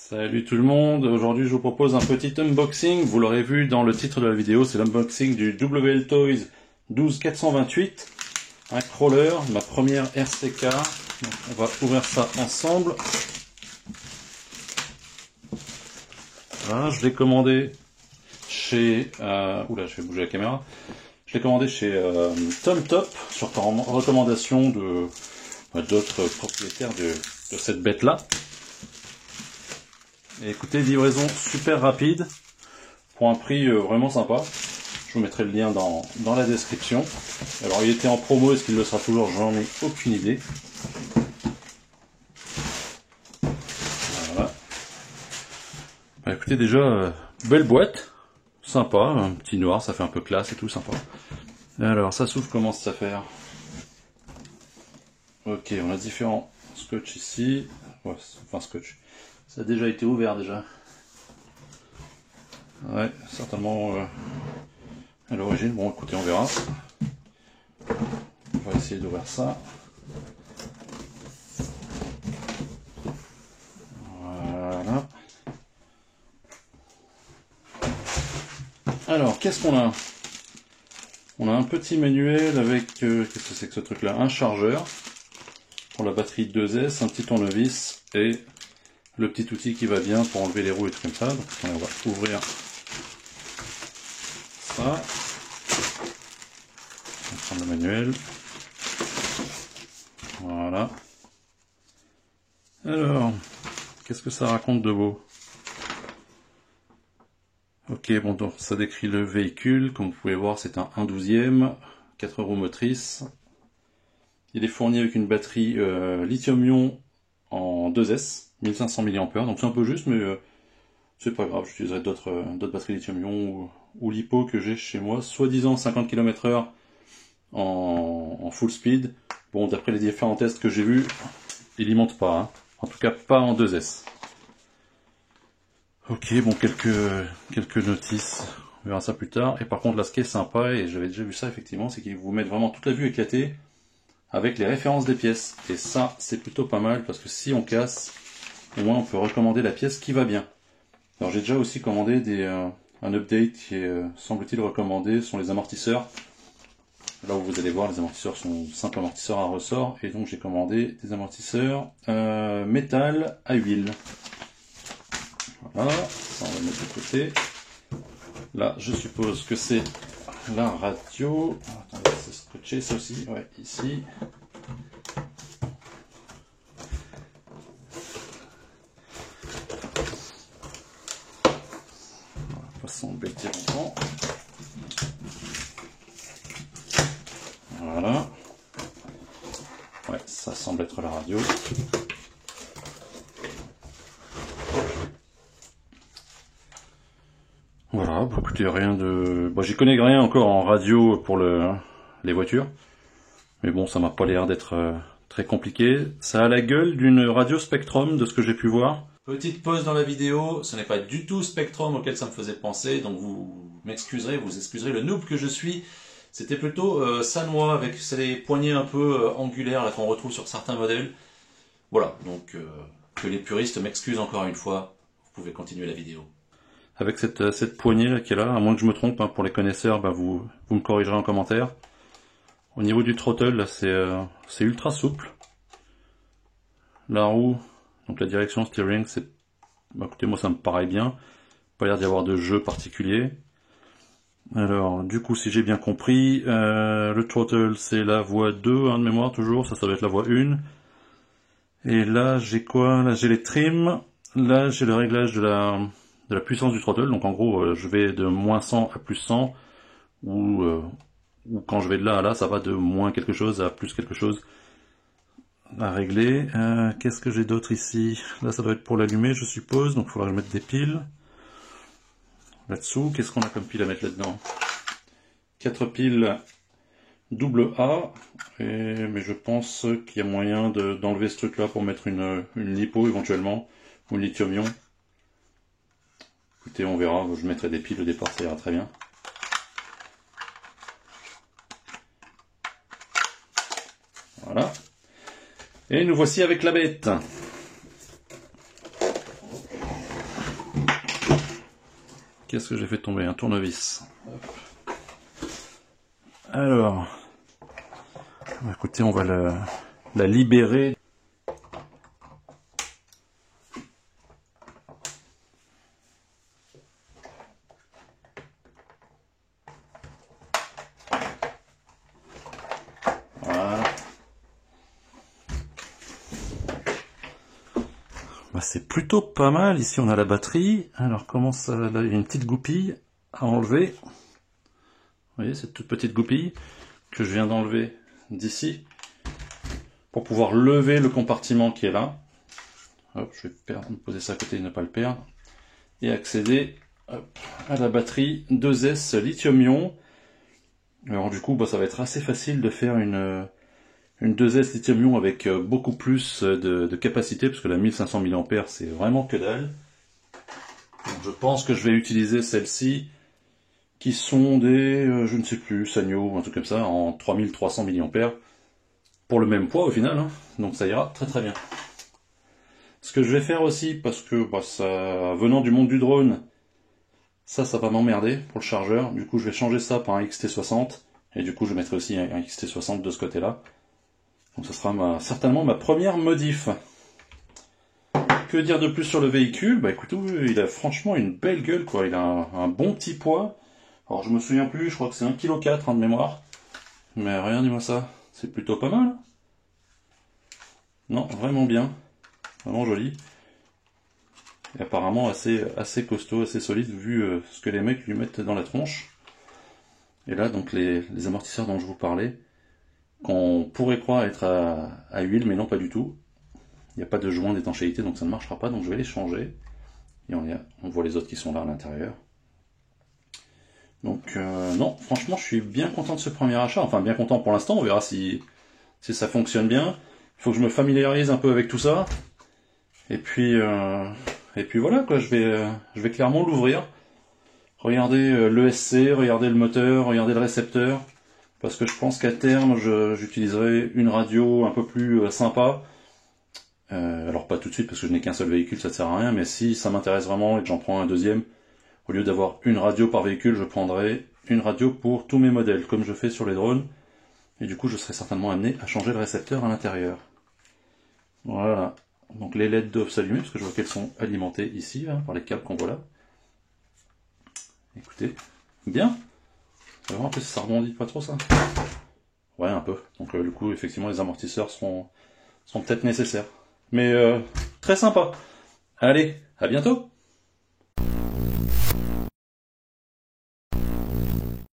Salut tout le monde, aujourd'hui je vous propose un petit unboxing, vous l'aurez vu dans le titre de la vidéo, c'est l'unboxing du WL Toys 12428, un crawler, ma première RCK, donc on va ouvrir ça ensemble. Voilà, je l'ai commandé chez, oula je vais bouger la caméra, je l'ai commandé chez TomTop, sur recommandation de d'autres propriétaires de cette bête là. Et écoutez, livraison super rapide, pour un prix vraiment sympa. Je vous mettrai le lien dans la description. Alors il était en promo, est-ce qu'il le sera toujours? J'en ai aucune idée. Voilà. Bah, écoutez, déjà, belle boîte, sympa, un petit noir, ça fait un peu classe et tout, sympa. Alors ça s'ouvre comment cette affaire? Ok, on a différents scotch ici. Ouais, enfin scotch. Ça a déjà été ouvert déjà. Ouais, certainement à l'origine. Bon, écoutez, on verra. On va essayer d'ouvrir ça. Voilà. Alors, qu'est-ce qu'on a? On a un petit manuel avec, qu'est-ce que c'est que ce truc-là? Un chargeur pour la batterie 2S, un petit tournevis et le petit outil qui va bien pour enlever les roues et tout comme ça. Donc on va ouvrir ça. On va prendre le manuel. Voilà. Alors, qu'est-ce que ça raconte de beau? Ok, bon, donc ça décrit le véhicule. Comme vous pouvez voir, c'est un 1/12e, 4 roues motrices. Il est fourni avec une batterie lithium-ion en 2S. 1500 mAh, donc c'est un peu juste, mais c'est pas grave, j'utiliserai d'autres batteries lithium-ion ou LiPo que j'ai chez moi, soi-disant 50 km/h en full speed. Bon, d'après les différents tests que j'ai vus, il y monte pas, hein. En tout cas pas en 2S. Ok, bon, quelques notices, on verra ça plus tard. Et par contre là, ce qui est sympa, et j'avais déjà vu ça effectivement, c'est qu'ils vous mettent vraiment toute la vue éclatée avec les références des pièces. Et ça, c'est plutôt pas mal, parce que si on casse, au moins on peut recommander la pièce qui va bien. Alors j'ai déjà aussi commandé un update qui est, semble-t-il, recommandé, ce sont les amortisseurs. Là où vous allez voir, les amortisseurs sont simples amortisseurs à ressort, et donc j'ai commandé des amortisseurs métal à huile. Voilà, ça on va le mettre de côté. Là, je suppose que c'est la radio. Attendez, c'est scotché ça aussi, ouais, ici. S'embêter longtemps. Voilà. Ouais, ça semble être la radio. Voilà, bah, écoutez, rien de... Bon, j'y connais rien encore en radio pour les voitures. Mais bon, ça m'a pas l'air d'être très compliqué. Ça a la gueule d'une radio Spectrum, de ce que j'ai pu voir. Petite pause dans la vidéo, ce n'est pas du tout Spectrum auquel ça me faisait penser, donc vous m'excuserez, vous excuserez le noob que je suis. C'était plutôt Sanwa avec ces poignées un peu angulaires qu'on retrouve sur certains modèles. Voilà, donc que les puristes m'excusent encore une fois, vous pouvez continuer la vidéo. Avec cette poignée là qui est là, à moins que je me trompe, hein, pour les connaisseurs, bah, vous me corrigerez en commentaire. Au niveau du throttle, là c'est ultra souple. La roue, donc la direction steering, c'est... Bah, écoutez, moi ça me paraît bien. Pas l'air d'y avoir de jeu particulier. Alors, du coup, si j'ai bien compris, le throttle c'est la voie 2, hein, de mémoire toujours, ça doit être la voie 1. Et là, j'ai quoi? Là, j'ai les trims. Là, j'ai le réglage de la puissance du throttle. Donc en gros, je vais de moins 100 à plus 100. Ou quand je vais de là à là, ça va de moins quelque chose à plus quelque chose à régler. Qu'est-ce que j'ai d'autre ici? Là, ça doit être pour l'allumer, je suppose. Donc il faudra mettre des piles. Là-dessous, qu'est-ce qu'on a comme pile à mettre là-dedans? 4 piles AA. Mais je pense qu'il y a moyen d'enlever ce truc-là pour mettre une LiPo éventuellement. Ou une lithium-ion. Écoutez, on verra. Je mettrai des piles au départ, ça ira très bien. Voilà. Et nous voici avec la bête. qu'est-ce que j'ai fait tomber? Un tournevis. Hop. Alors, écoutez, on va la libérer. Voilà. Bah, c'est plutôt pas mal. Ici, on a la batterie. Alors, comment ça? Là, il y a une petite goupille à enlever. Vous voyez, cette toute petite goupille que je viens d'enlever d'ici pour pouvoir lever le compartiment qui est là. Hop, je vais me poser ça à côté et ne pas le perdre. Et accéder à la batterie 2S lithium-ion. Alors du coup, bah, ça va être assez facile de faire une 2S lithium-ion avec beaucoup plus de capacité, parce que la 1500 mAh c'est vraiment que dalle. Donc, je pense que je vais utiliser celle-ci, qui sont des, je ne sais plus, Sanyo, un truc comme ça, en 3300 mAh, pour le même poids au final, hein. Donc ça ira très très bien. Ce que je vais faire aussi, parce que bah, ça, venant du monde du drone, ça va m'emmerder pour le chargeur, du coup je vais changer ça par un XT60, et du coup je mettrai aussi un XT60 de ce côté-là. Donc ce sera certainement ma première modif. Que dire de plus sur le véhicule? Bah écoutez, il a franchement une belle gueule, quoi. Il a un bon petit poids. Alors je me souviens plus, je crois que c'est 1,4 kg de mémoire. Mais regardez-moi ça, c'est plutôt pas mal. Non, vraiment bien. Vraiment joli. Et apparemment assez costaud, assez solide, vu ce que les mecs lui mettent dans la tronche. Et là, donc les amortisseurs dont je vous parlais, qu'on pourrait croire être à huile, mais non, pas du tout. Il n'y a pas de joint d'étanchéité, donc ça ne marchera pas, donc je vais les changer. Et on voit les autres qui sont là à l'intérieur. Donc non, franchement, je suis bien content de ce premier achat. Enfin, bien content pour l'instant, on verra si ça fonctionne bien. Il faut que je me familiarise un peu avec tout ça. Et puis voilà, quoi, je vais clairement l'ouvrir. Regarder l'ESC, regarder le moteur, regarder le récepteur. Parce que je pense qu'à terme, j'utiliserai une radio un peu plus sympa. Alors pas tout de suite parce que je n'ai qu'un seul véhicule, ça ne sert à rien, mais si ça m'intéresse vraiment et que j'en prends un deuxième, au lieu d'avoir une radio par véhicule, je prendrai une radio pour tous mes modèles, comme je fais sur les drones, et du coup je serai certainement amené à changer le récepteur à l'intérieur. Voilà, donc les LED doivent s'allumer, parce que je vois qu'elles sont alimentées ici, hein, par les câbles qu'on voit là. Écoutez, bien. C'est vraiment, en plus ça rebondit pas trop ça. Ouais, un peu, donc du coup effectivement les amortisseurs sont peut-être nécessaires. Mais très sympa. Allez, à bientôt!